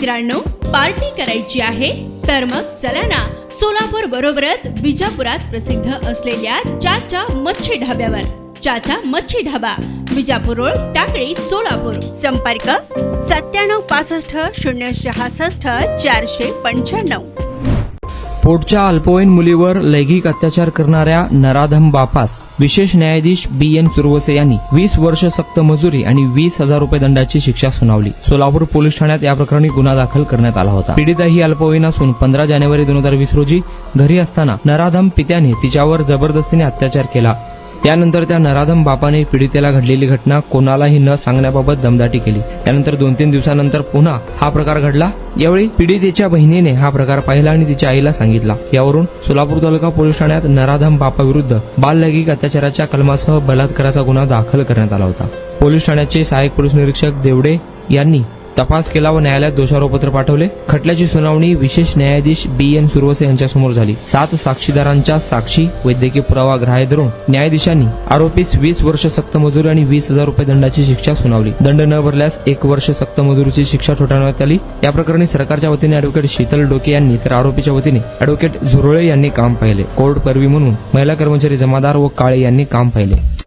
मित्रांनो, पार्टी करायची आहे तर मग चला ना, सोलापूर बरोबरच विजापुरात प्रसिद्ध असलेल्या चाचा मच्छी ढाब्यावर. चाचा मच्छी ढाबा, विजापूर रोड, टाकळी, सोलापूर. संपर्क 9765 पोटच्या अल्पवयीन मुलीवर लैंगिक अत्याचार करणाऱ्या नराधम बापास विशेष न्यायाधीश BN सुरवसे यांनी 20 वर्ष सक्त मजुरी आणि 20,000 रुपये दंडाची शिक्षा सुनावली. सोलापूर पोलीस ठाण्यात या प्रकरणी गुन्हा दाखल करण्यात आला होता. पीडिता ही अल्पवयीन असून 15 जानेवारी 2020 रोजी घरी असताना नराधम पित्याने तिच्यावर जबरदस्तीने अत्याचार केला. त्यानंतर त्या नराधम बापाने पीडितेला घडलेली घटना कोणालाही न सांगण्याबाबत दमदाटी केली. त्यानंतर 2-3 दिवसानंतर पुन्हा हा प्रकार घडला. यावेळी पीडितेच्या बहिणीने हा प्रकार पाहिला आणि तिच्या आईला सांगितला. यावरून सोलापूर तालुका पोलीस ठाण्यात नराधम बापाविरुद्ध बाल लैंगिक अत्याचाराच्या कलमासह बलात्काराचा गुन्हा दाखल करण्यात आला होता. पोलीस ठाण्याचे सहाय्यक पोलीस निरीक्षक देवडे यांनी तपास केला व न्यायालयात दोषारोपपत्र पाठवले. खटल्याची सुनावणी विशेष न्यायाधीश BN सुरवसे यांच्यासमोर झाली. 7 साक्षीदारांच्या साक्षी वैद्यकीय पुरावा ग्राह्य धरून न्यायाधीशांनी आरोपीस 20 वर्ष सक्त मजुरी आणि 20,000 रुपये दंडाची शिक्षा सुनावली. दंड न भरल्यास 1 वर्ष सक्त मजुरीची शिक्षा ठोठावण्यात आली. या प्रकरणी सरकारच्या वतीने अॅडव्होकेट शीतल डोके यांनी तर आरोपीच्या वतीने अॅडव्होकेट झुरळे यांनी काम पाहिले. कोर्ट परवी म्हणून महिला कर्मचारी जमादार व काळे यांनी काम पाहिले.